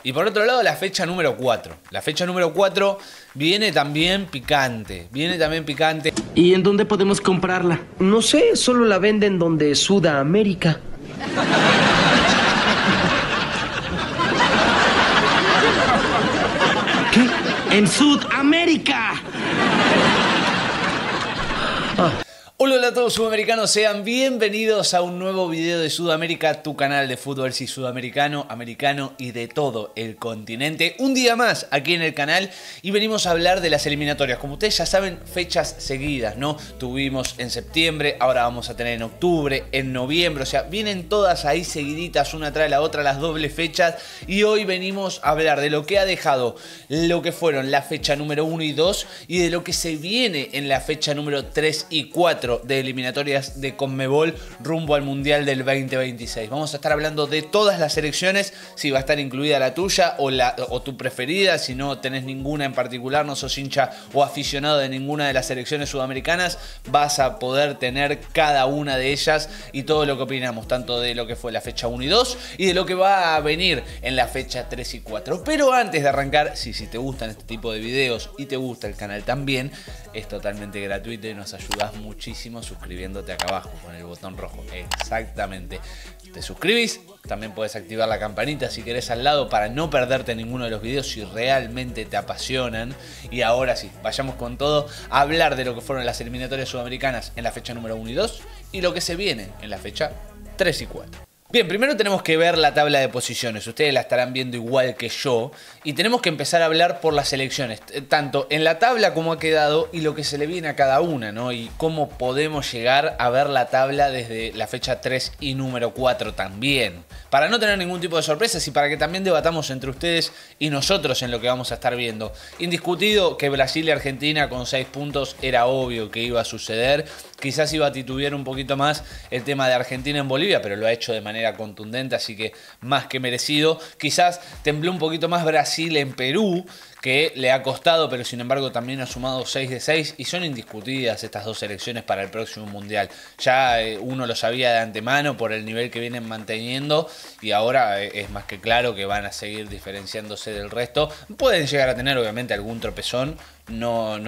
Y por otro lado, la fecha número 4. La fecha número 4 viene también picante. Viene también picante. ¿Y en dónde podemos comprarla? No sé, solo la venden donde Sudamérica. ¿Qué? ¡En Sudamérica! Hola a todos sudamericanos, sean bienvenidos a un nuevo video de Sudamérica, tu canal de fútbol sí sudamericano, americano y de todo el continente. Un día más aquí en el canal y venimos a hablar de las eliminatorias. Como ustedes ya saben, fechas seguidas, ¿no? Tuvimos en septiembre, ahora vamos a tener en octubre, en noviembre, o sea, vienen todas ahí seguiditas una tras la otra, las dobles fechas. Y hoy venimos a hablar de lo que ha dejado lo que fueron la fecha número 1 y 2 y de lo que se viene en la fecha número 3 y 4 de eliminatorias de Conmebol rumbo al Mundial del 2026. Vamos a estar hablando de todas las selecciones, si va a estar incluida la tuya o tu preferida, si no tenés ninguna en particular, no sos hincha o aficionado de ninguna de las selecciones sudamericanas, vas a poder tener cada una de ellas y todo lo que opinamos, tanto de lo que fue la fecha 1 y 2 y de lo que va a venir en la fecha 3 y 4. Pero antes de arrancar, si te gustan este tipo de videos y te gusta el canal también, es totalmente gratuito y nos ayudas muchísimo suscribiéndote acá abajo con el botón rojo. Exactamente. Te suscribís, también puedes activar la campanita si querés al lado para no perderte ninguno de los videos si realmente te apasionan. Y ahora sí, vayamos con todo a hablar de lo que fueron las eliminatorias sudamericanas en la fecha número 1 y 2 y lo que se viene en la fecha 3 y 4. Bien, primero tenemos que ver la tabla de posiciones, ustedes la estarán viendo igual que yo, y tenemos que empezar a hablar por las selecciones, tanto en la tabla como ha quedado y lo que se le viene a cada una, ¿no? Y cómo podemos llegar a ver la tabla desde la fecha 3 y número 4 también, para no tener ningún tipo de sorpresas y para que también debatamos entre ustedes y nosotros en lo que vamos a estar viendo. Indiscutido que Brasil y Argentina con 6 puntos era obvio que iba a suceder, quizás iba a titubear un poquito más el tema de Argentina en Bolivia, pero lo ha hecho de manera contundente, así que más que merecido. Quizás tembló un poquito más Brasil en Perú, que le ha costado, pero sin embargo también ha sumado 6 de 6 y son indiscutidas estas dos selecciones para el próximo Mundial. Ya uno lo sabía de antemano por el nivel que vienen manteniendo y ahora es más que claro que van a seguir diferenciándose del resto. Pueden llegar a tener obviamente algún tropezón, la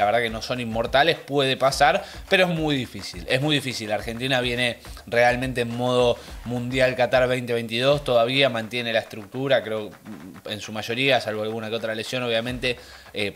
verdad que no son inmortales, puede pasar, pero es muy difícil. Es muy difícil. Argentina viene realmente en modo Mundial Qatar 2022, todavía mantiene la estructura, creo en su mayoría, salvo alguna que otra lesión, obviamente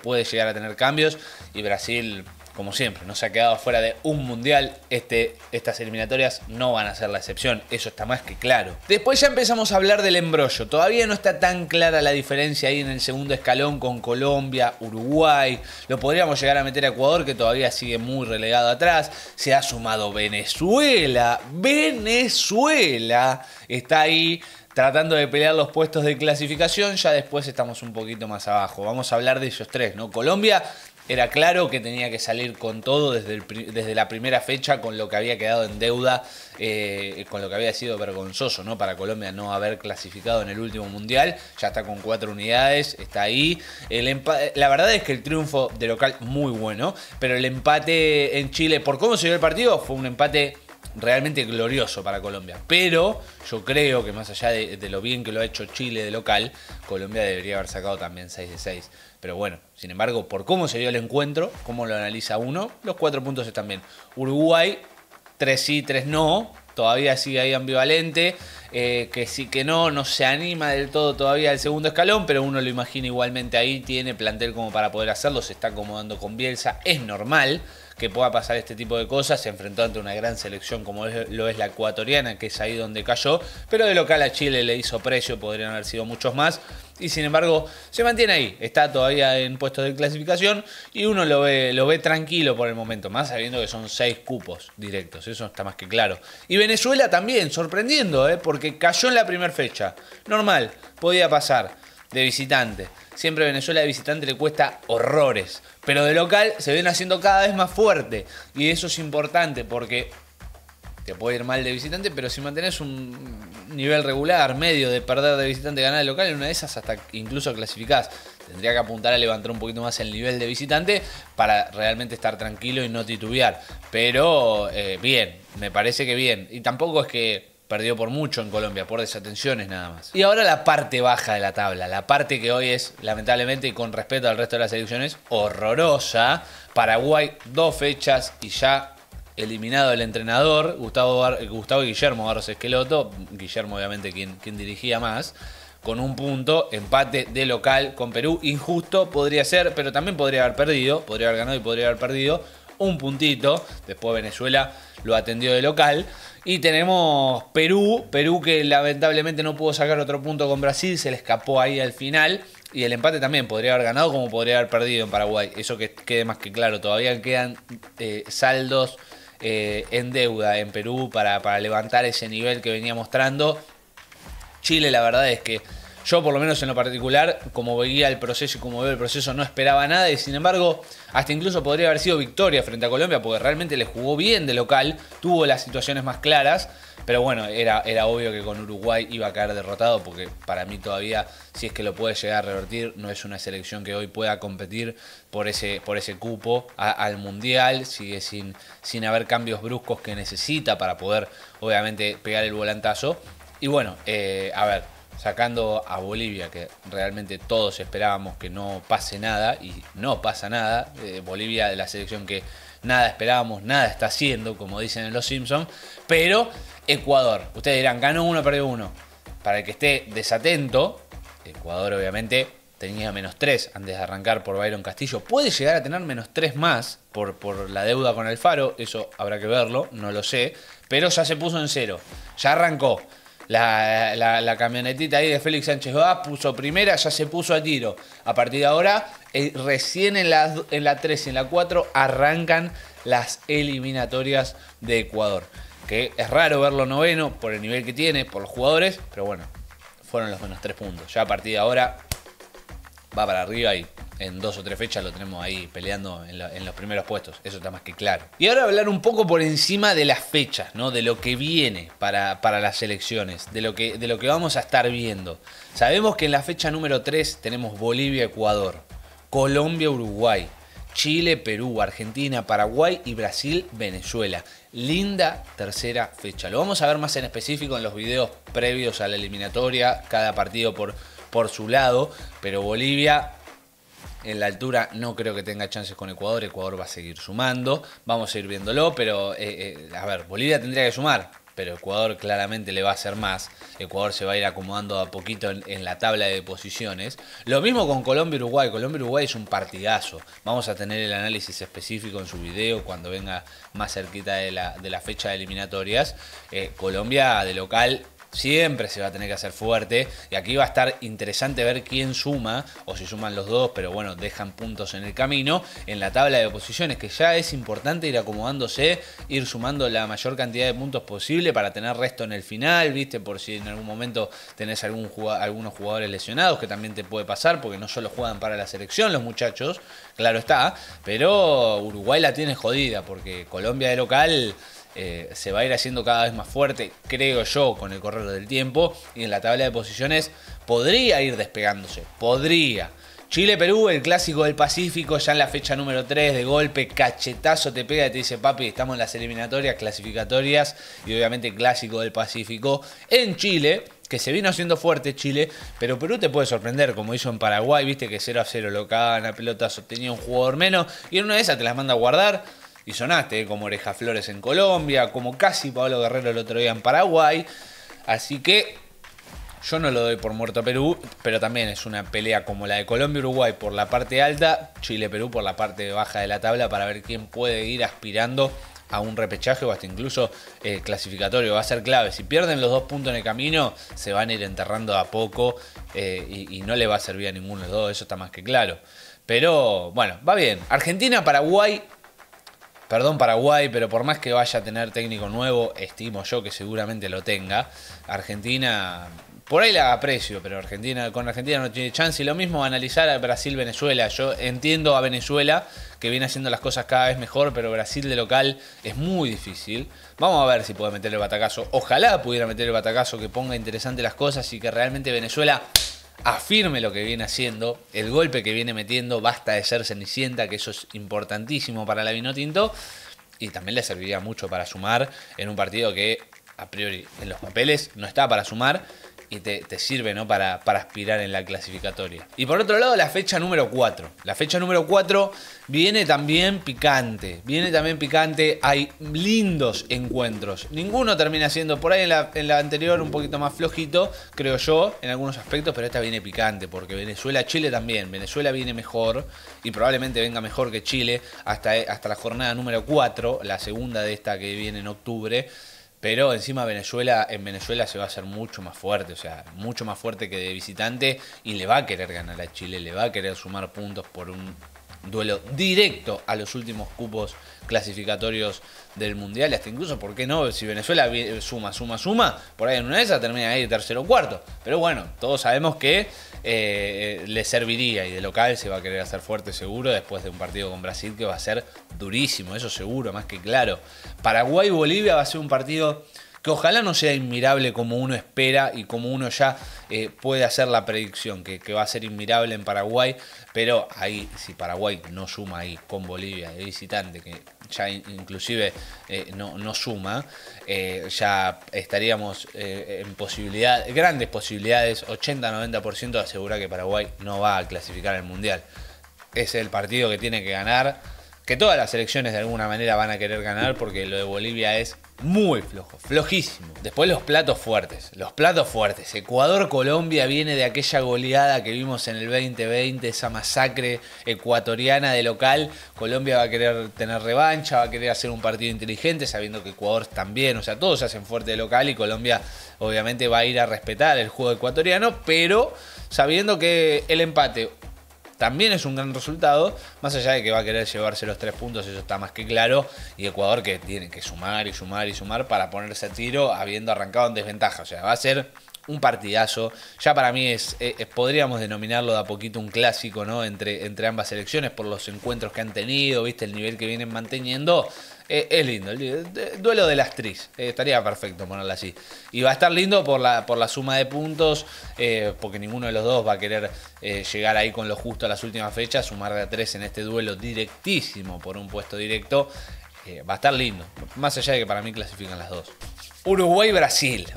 puede llegar a tener cambios. Y Brasil, como siempre, no se ha quedado fuera de un mundial. Estas eliminatorias no van a ser la excepción, eso está más que claro. Después ya empezamos a hablar del embrollo. Todavía no está tan clara la diferencia ahí en el segundo escalón con Colombia, Uruguay. Lo podríamos llegar a meter a Ecuador, que todavía sigue muy relegado atrás. Se ha sumado Venezuela. Venezuela está ahí tratando de pelear los puestos de clasificación. Ya después estamos un poquito más abajo. Vamos a hablar de ellos tres, ¿no? Colombia era claro que tenía que salir con todo desde la primera fecha, con lo que había quedado en deuda, con lo que había sido vergonzoso, ¿no? Para Colombia no haber clasificado en el último mundial. Ya está con 4 unidades, está ahí. La verdad es que el triunfo de local muy bueno, pero el empate en Chile, por cómo se dio el partido, fue un empate realmente glorioso para Colombia. Pero yo creo que más allá de lo bien que lo ha hecho Chile de local, Colombia debería haber sacado también 6 de 6. Pero bueno, sin embargo, por cómo se dio el encuentro, cómo lo analiza uno, los 4 puntos están bien. Uruguay, 3 sí, 3 no. Todavía sigue ahí ambivalente, que sí que no se anima del todo todavía al segundo escalón, pero uno lo imagina igualmente ahí, tiene plantel como para poder hacerlo, se está acomodando con Bielsa, es normal que pueda pasar este tipo de cosas, se enfrentó ante una gran selección como lo es la ecuatoriana, que es ahí donde cayó, pero de local a Chile le hizo precio, podrían haber sido muchos más, y sin embargo se mantiene ahí, está todavía en puestos de clasificación y uno lo ve tranquilo por el momento, más sabiendo que son 6 cupos directos, eso está más que claro. Y Venezuela también, sorprendiendo, porque cayó en la primera fecha, normal, podía pasar de visitante. Siempre Venezuela de visitante le cuesta horrores, pero de local se viene haciendo cada vez más fuerte y eso es importante porque te puede ir mal de visitante, pero si mantenés un nivel regular, medio de perder de visitante y ganar de local, en una de esas hasta incluso clasificás. Tendría que apuntar a levantar un poquito más el nivel de visitante para realmente estar tranquilo y no titubear. Pero bien, me parece que bien. Y tampoco es que perdió por mucho en Colombia, por desatenciones nada más. Y ahora la parte baja de la tabla, la parte que hoy es, lamentablemente y con respeto al resto de las selecciones, horrorosa. Paraguay, 2 fechas y ya eliminado el entrenador, Gustavo Guillermo Barros Esqueloto, Guillermo obviamente quien dirigía más, con 1 punto, empate de local con Perú, injusto podría ser, pero también podría haber perdido, podría haber ganado y podría haber perdido, 1 puntito, después Venezuela lo atendió de local. Y tenemos Perú que lamentablemente no pudo sacar otro punto con Brasil, se le escapó ahí al final. Y el empate también podría haber ganado como podría haber perdido en Paraguay. Eso que quede más que claro. Todavía quedan saldos en deuda en Perú para levantar ese nivel que venía mostrando. Chile, la verdad es que yo, por lo menos en lo particular, como veía el proceso y como veo el proceso, no esperaba nada. Y sin embargo, hasta incluso podría haber sido victoria frente a Colombia, porque realmente le jugó bien de local, tuvo las situaciones más claras. Pero bueno, era obvio que con Uruguay iba a caer derrotado, porque para mí todavía, si es que lo puede llegar a revertir, no es una selección que hoy pueda competir por ese cupo al Mundial. Sigue sin haber cambios bruscos que necesita para poder, obviamente, pegar el volantazo. Y bueno, a ver, sacando a Bolivia, que realmente todos esperábamos que no pase nada, y no pasa nada. Bolivia de la selección que nada esperábamos, nada está haciendo, como dicen en Los Simpsons. Pero Ecuador, ustedes dirán, ganó 1, perdió 1. Para el que esté desatento, Ecuador obviamente tenía -3 antes de arrancar por Byron Castillo. Puede llegar a tener -3 más por la deuda con Alfaro, eso habrá que verlo, no lo sé. Pero ya se puso en 0, ya arrancó. La camionetita ahí de Félix Sánchez Vaz puso primera, ya se puso a tiro. A partir de ahora, recién en la 3 y en la 4 arrancan las eliminatorias de Ecuador. Que es raro verlo noveno por el nivel que tiene, por los jugadores, pero bueno, fueron los -3 puntos. Ya a partir de ahora va para arriba y en 2 o 3 fechas lo tenemos ahí peleando en los primeros puestos. Eso está más que claro. Y ahora hablar un poco por encima de las fechas, ¿no? De lo que viene para las selecciones, de lo que vamos a estar viendo. Sabemos que en la fecha número 3 tenemos Bolivia, Ecuador, Colombia, Uruguay, Chile, Perú, Argentina, Paraguay y Brasil, Venezuela. Linda tercera fecha. Lo vamos a ver más en específico en los videos previos a la eliminatoria, cada partido por su lado, pero Bolivia en la altura no creo que tenga chances con Ecuador. Ecuador va a seguir sumando, vamos a ir viéndolo, pero a ver, Bolivia tendría que sumar, pero Ecuador claramente le va a hacer más. Ecuador se va a ir acomodando a poquito en la tabla de posiciones. Lo mismo con Colombia y Uruguay. Colombia y Uruguay es un partidazo. Vamos a tener el análisis específico en su video cuando venga más cerquita de la fecha de eliminatorias. Colombia de local siempre se va a tener que hacer fuerte. Y aquí va a estar interesante ver quién suma, o si suman los dos, pero bueno, dejan puntos en el camino, en la tabla de posiciones, que ya es importante ir acomodándose, ir sumando la mayor cantidad de puntos posible para tener resto en el final, ¿viste? Por si en algún momento tenés algunos jugadores lesionados, que también te puede pasar, porque no solo juegan para la selección los muchachos, claro está, pero Uruguay la tiene jodida, porque Colombia de local se va a ir haciendo cada vez más fuerte, creo yo, con el correr del tiempo, y en la tabla de posiciones podría ir despegándose, podría. Chile-Perú, el clásico del Pacífico, ya en la fecha número 3, de golpe, cachetazo te pega y te dice, papi, estamos en las eliminatorias, clasificatorias, y obviamente clásico del Pacífico en Chile, que se vino haciendo fuerte Chile, pero Perú te puede sorprender, como hizo en Paraguay, viste que 0-0 lo cagan a pelotazo, tenía un jugador menos, y en una de esas te las manda a guardar. Y sonaste, como Oreja Flores en Colombia, como casi Pablo Guerrero el otro día en Paraguay. Así que yo no lo doy por muerto a Perú, pero también es una pelea como la de Colombia-Uruguay por la parte alta, Chile-Perú por la parte baja de la tabla, para ver quién puede ir aspirando a un repechaje o hasta incluso clasificatorio. Va a ser clave. Si pierden los 2 puntos en el camino, se van a ir enterrando a poco y no le va a servir a ninguno de los dos, eso está más que claro. Pero bueno, va bien. Argentina-Paraguay. Perdón Paraguay, pero por más que vaya a tener técnico nuevo, estimo yo que seguramente lo tenga. Argentina, por ahí la aprecio, pero con Argentina no tiene chance. Y lo mismo analizar a Brasil-Venezuela. Yo entiendo a Venezuela, que viene haciendo las cosas cada vez mejor, pero Brasil de local es muy difícil. Vamos a ver si puede meter el batacazo. Ojalá pudiera meter el batacazo, que ponga interesante las cosas y que realmente Venezuela afirme lo que viene haciendo, el golpe que viene metiendo, basta de ser cenicienta, que eso es importantísimo para la Vinotinto, y también le serviría mucho para sumar en un partido que a priori en los papeles no está para sumar y te sirve, ¿no? para aspirar en la clasificatoria. Y por otro lado, la fecha número 4. La fecha número 4 viene también picante. Hay lindos encuentros. Ninguno termina siendo, por ahí en la anterior, un poquito más flojito, creo yo, en algunos aspectos, pero esta viene picante, porque Venezuela-Chile también. Venezuela viene mejor y probablemente venga mejor que Chile hasta la jornada número 4, la segunda de esta que viene en octubre. Pero encima en Venezuela se va a hacer mucho más fuerte, o sea, mucho más fuerte que de visitante y le va a querer ganar a Chile, le va a querer sumar puntos por un duelo directo a los últimos cupos clasificatorios del Mundial, hasta incluso, ¿por qué no? Si Venezuela suma, por ahí en una de esas termina ahí tercero o cuarto. Pero bueno, todos sabemos que le serviría y de local se va a querer hacer fuerte seguro después de un partido con Brasil que va a ser durísimo, eso seguro, más que claro. Paraguay-Bolivia va a ser un partido que ojalá no sea inmirable como uno espera y como uno ya puede hacer la predicción, que va a ser inmirable en Paraguay, pero ahí, si Paraguay no suma ahí con Bolivia de visitante, que ya inclusive no suma, ya estaríamos en grandes posibilidades, 80-90% de asegurar que Paraguay no va a clasificar al Mundial. Es el partido que tiene que ganar, que todas las selecciones de alguna manera van a querer ganar, porque lo de Bolivia es muy flojo, flojísimo. Después los platos fuertes. Ecuador-Colombia viene de aquella goleada que vimos en el 2020, esa masacre ecuatoriana de local. Colombia va a querer tener revancha, va a querer hacer un partido inteligente, sabiendo que Ecuador también, o sea, todos se hacen fuerte de local y Colombia obviamente va a ir a respetar el juego ecuatoriano, pero sabiendo que el empate también es un gran resultado, más allá de que va a querer llevarse los 3 puntos, eso está más que claro, y Ecuador que tiene que sumar para ponerse a tiro habiendo arrancado en desventaja, o sea, va a ser un partidazo. Ya para mí podríamos denominarlo de a poquito un clásico, ¿no? entre ambas selecciones por los encuentros que han tenido, ¿viste? El nivel que vienen manteniendo. Es lindo, el duelo de las tris, estaría perfecto ponerlo así. Y va a estar lindo por la suma de puntos, porque ninguno de los dos va a querer llegar ahí con lo justo a las últimas fechas, sumar de a 3 en este duelo directísimo por un puesto directo. Va a estar lindo, más allá de que para mí clasifican las dos. Uruguay-Brasil.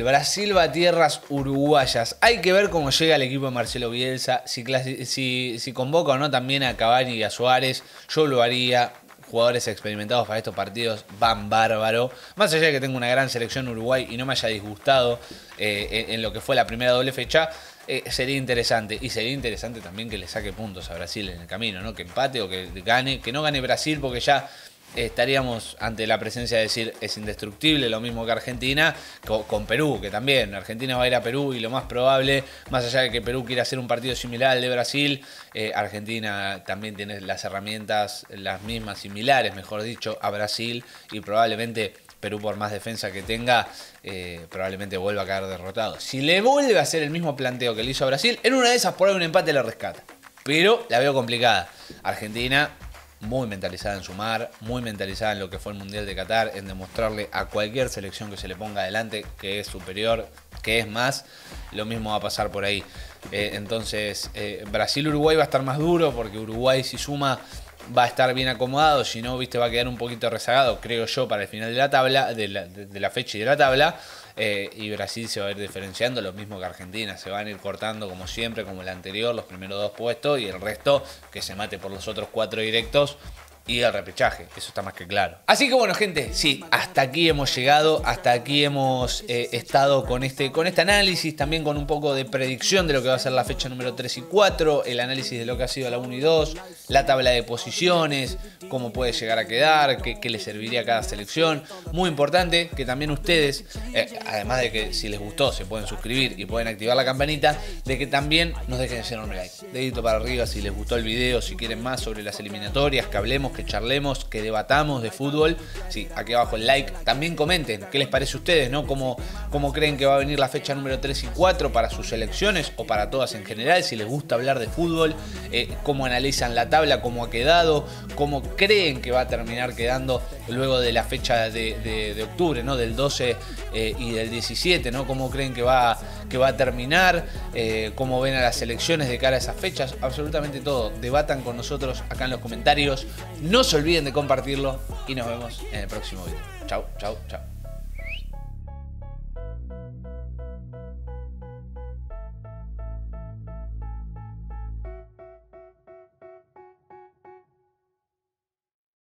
Brasil va a tierras uruguayas. Hay que ver cómo llega el equipo de Marcelo Bielsa, si convoca o no también a Cavani y a Suárez. Yo lo haría. Jugadores experimentados para estos partidos van bárbaro. Más allá de que tengo una gran selección Uruguay y no me haya disgustado en lo que fue la primera doble fecha, sería interesante. Y sería interesante también que le saque puntos a Brasil en el camino, ¿no? Que empate o que gane. Que no gane Brasil, porque ya estaríamos ante la presencia de decir es indestructible, lo mismo que Argentina, con Perú, que también Argentina va a ir a Perú y lo más probable, más allá de que Perú quiera hacer un partido similar al de Brasil, Argentina también tiene las herramientas, las mismas, similares, mejor dicho, a Brasil, y probablemente Perú, por más defensa que tenga, probablemente vuelva a caer derrotado. Si le vuelve a hacer el mismo planteo que le hizo a Brasil, en una de esas por ahí un empate le rescata, pero la veo complicada. Argentina muy mentalizada en sumar, muy mentalizada en lo que fue el Mundial de Qatar, en demostrarle a cualquier selección que se le ponga adelante que es superior, que es más. Lo mismo va a pasar por ahí. Entonces, Brasil-Uruguay va a estar más duro, porque Uruguay, si suma, va a estar bien acomodado. Si no, viste, va a quedar un poquito rezagado, creo yo, para el final de la tabla, de la fecha y de la tabla. Y Brasil se va a ir diferenciando, lo mismo que Argentina, se van a ir cortando como siempre, como el anterior, los primeros 2 puestos, y el resto que se mate por los otros 4 directos y el repechaje, eso está más que claro. Así que bueno, gente, sí, hasta aquí hemos llegado, hasta aquí hemos estado con este análisis, también con un poco de predicción de lo que va a ser la fecha número 3 y 4, el análisis de lo que ha sido la 1 y 2, la tabla de posiciones, cómo puede llegar a quedar, qué le serviría a cada selección. Muy importante que también ustedes, además de que si les gustó se pueden suscribir y pueden activar la campanita, de que también nos dejen hacer un like, dedito para arriba si les gustó el video, si quieren más sobre las eliminatorias, que hablemos, que charlemos, que debatamos de fútbol. Sí, aquí abajo el like. También comenten qué les parece a ustedes, ¿no? Cómo creen que va a venir la fecha número 3 y 4 para sus selecciones o para todas en general, si les gusta hablar de fútbol, cómo analizan la tabla, cómo ha quedado, cómo creen que va a terminar quedando luego de la fecha de octubre, ¿no? Del 12 y del 17, ¿no? Cómo creen que va que va a terminar, cómo ven a las elecciones de cara a esas fechas, absolutamente todo. Debatan con nosotros acá en los comentarios. No se olviden de compartirlo y nos vemos en el próximo video. Chau, chau, chau.